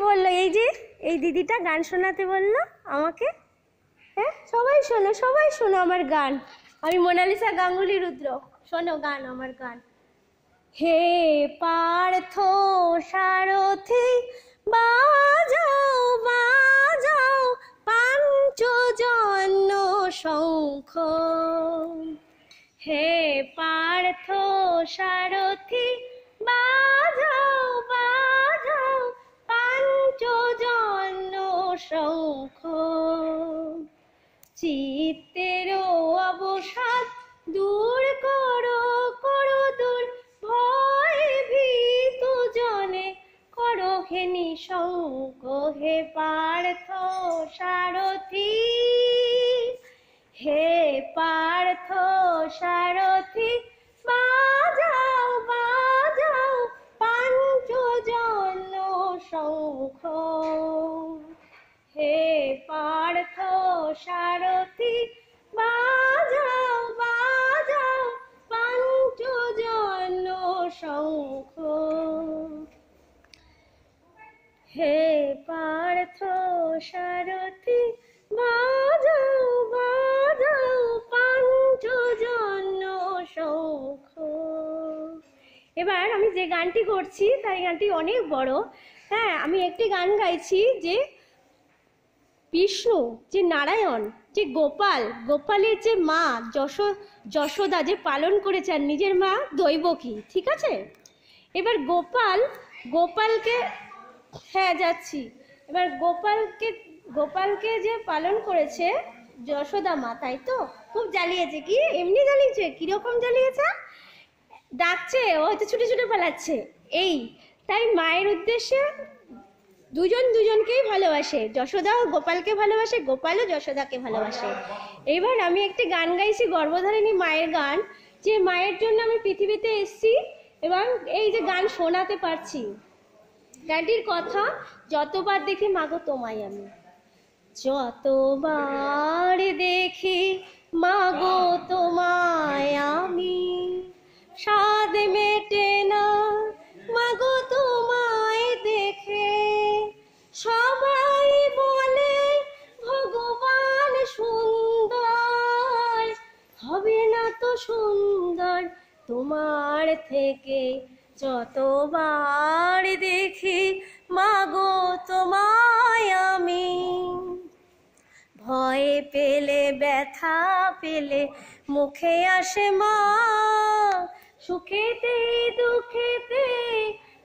বললো, এই যে এই দিদিটা গান শোনাতে বললো আমাকে। হ্যাঁ, সবাই শোনো, সবাই শোনো আমার গান। আমি মোনালিসা গাঙ্গুলি রুদ্র, শোনো গান, আমার গান। হে পার্থ সারথি বাজাও বাজাও পাঞ্চজন্য শঙ্খ। হে পার্থ সারথি বাজাও বাজাও পাঞ্চজন্য শঙ্খ। চিত্তের অবসাদ দূর করো করো দূর, ভয় ভীত জনে করো হে নিঃশঙ্ক। হে পার্থ সারথি, হে পার্থ সারথি বাজাও বাজাও পাঞ্চজন্য শঙ্খ। হে পার্থ সারথি বাজাও বাজাও পাঞ্চজন্য শঙ্খ। হে পার্থ সারথি বাজাও বাজাও পাঞ্চজন্য শঙ্খ। এবার আমি যে গানটি করছি তাই গানটি অনেক বড়। হ্যাঁ, আমি একটি গান গাইছি যে বিষ্ণু, যে নারায়ণ, যে গোপাল, গোপালের যে মা যশোদা যে পালন করেছেন নিজের মা দৈবকী, ঠিক আছে? এবার গোপালকে হ্যাঁ যাচ্ছি। এবার গোপালকে যে পালন করেছে যশোদা মা, তাই তো? খুব জ্বালিয়েছে। কি এমনি জ্বালিয়েছে? কিরকম জ্বালিয়েছে? ডাকছে, ও হয়তো ছুটে ছুটে পালাচ্ছে। এই তাই মায়ের উদ্দেশ্যে দুজনকেই ভালোবাসে। যশোদাও গোপালকে ভালোবাসে, গোপালও যশোদাকে ভালোবাসে। এইবার আমি একটি গান গাইছি গর্ভধারিণী মায়ের গান, যে মায়ের জন্য আমি পৃথিবীতে এসেছি এবং এই যে গান শোনাতে পারছি। গানটির কথা, যতবার দেখি মাগো তোমায় আমি, যতবার দেখি মাগো তোমায় আমি, স্বাদ মেটে না মাগো তোমায় দেখে। সবাই বলে ভগবান সুন্দর, হবে না তো সুন্দর তোমার থেকে, যতবার দেখি মাগো তোমায় আমি। ভয় পেলে ব্যথা পেলে মুখে আসে মা, সুখেতে দুঃখেতে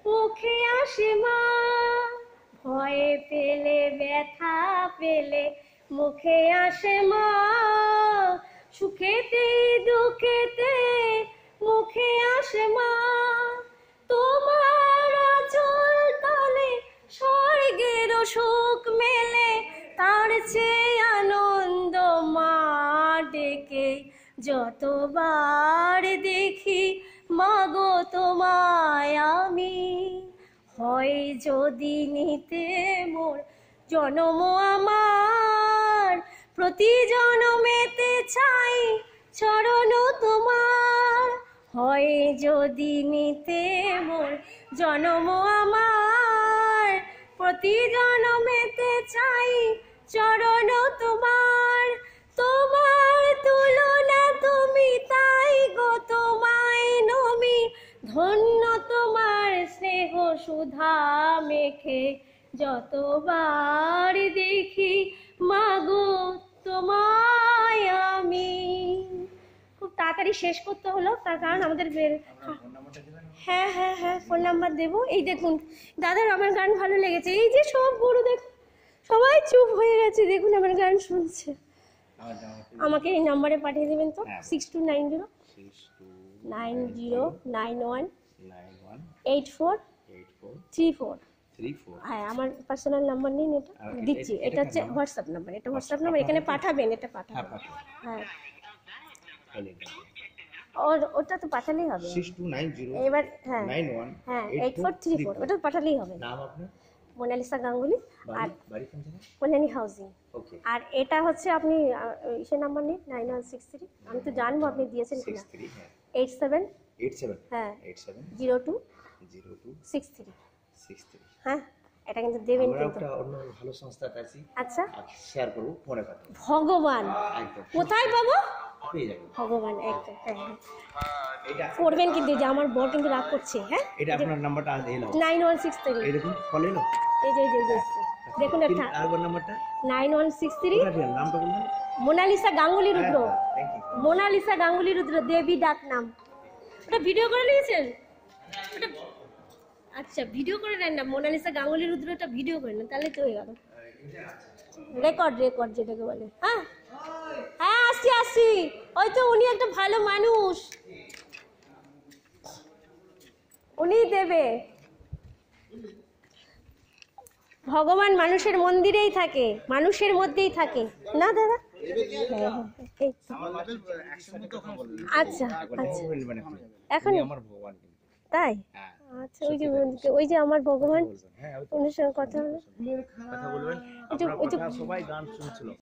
মুখে আসে মা। ভয় পেলে ব্যথা পেলে মুখে আসে মা, সুখেতে দুঃখেতে মুখে আসে মা। তোমার আঁচল তলে স্বর্গের সুখ মেলে, তার চেয়ে আনন্দ মা ডেকে, যতবার দেখি মাগো তোমায় আমি। হয় যদি নিতে মোর জনম আমার, প্রতি জনমেতে চাই চরণ তোমার। হয় যদি নিতে মোর জনম আমার, প্রতি জনমেতে চাই চরণ তোমার। তোমার তুলনা তুমি, তাই গো তোমায় নমি, ধন্য তোমার স্নেহ সুধা মেখে, যতবার দেখি মাগো তোমায় আমি। খুব তাড়াতাড়ি শেষ করতে হলো, তার কারণ আমাদের হ্যাঁ হ্যাঁ হ্যাঁ ফোন নাম্বার দেবো। এই দেখুন দাদার আমার গান ভালো লেগেছে, এই যে সব গরু দেখুন সবাই চুপ হয়ে গেছে, দেখুন আমার গান শুনছে। আমাকে এই নাম্বারে পাঠিয়ে দেবেন তো, 6290918434। হ্যাঁ, আমার পার্সোনাল নাম্বার নেই, এটা দিচ্ছি। এটা হচ্ছে হোয়াটসঅ্যাপ নাম্বার, এটা হোয়াটসঅ্যাপ নাম্বার, এখানে পাঠাবেন, এটা পাঠাবেন। হ্যাঁ, ওটা তো পাঠালেই হবে। এবার হ্যাঁ হ্যাঁ 8434 ওটা পাঠালেই হবে। নাম আপনার? মোনালিসা গাঙ্গুলি, আর কল্যাণী হাউজিং। আর এটা হচ্ছে আপনি ইসের নাম্বার নিন 9163। আমি তো জানবো আপনি দিয়েছেন কিনা। 87 হ্যাঁ 02 63। হ্যাঁ, এটা কিন্তু দেবেন আমরা কিন্তু। একটা অন্য ভালো সংস্থা পেয়েছি, আচ্ছা শেয়ার করবো, মনে পাঠাবো। ভগবান একদম কোথায় পাবো? পেয়ে যাবেন। ভগবান একদম, হ্যাঁ হ্যাঁ এটা করবেন কিন্তু, যে আমার বর কিন্তু রাগ করছে। হ্যাঁ এটা আপনার নাম্বারটা আজ এলো, 9163 এই দেখুন কল এলো। এই যে এসছে। দেখুন এটা আরেকবার নাম্বারটা 9163 ওটা দিন, নামটা বলুন। মোনালিসা গাঙ্গুলি রুদ্র। Thank you. মোনালিসা গাঙ্গুলি রুদ্র, দেবী ডাক নাম। ওটা ভিডিও করে নিয়েছেন ওটা? আচ্ছা ভিডিও করে নেন না, মোনালিসা গাঙ্গুলি রুদ্রটা ভিডিও করে নেন, তাহলে তো হয়ে গেল। রেকর্ড যেটাকে বলে। হ্যাঁ হ্যাঁ আসছি আসছি, ওই তো উনি একটা ভালো মানুষ, উনিই দেবে। ভগবান মানুষের মন্দিরেই থাকে, মানুষের মধ্যেই থাকে না দাদা? হ্যাঁ হ্যাঁ এই তো। আচ্ছা আচ্ছা এখন আমার ভগবান কিন্তু। তাই? হ্যাঁ আচ্ছা ওই যে আমার ভগবান, হ্যাঁ ওনার সঙ্গে কথা হলো। কথা বলবেন। ওই যে সবাই গান শুনছিল।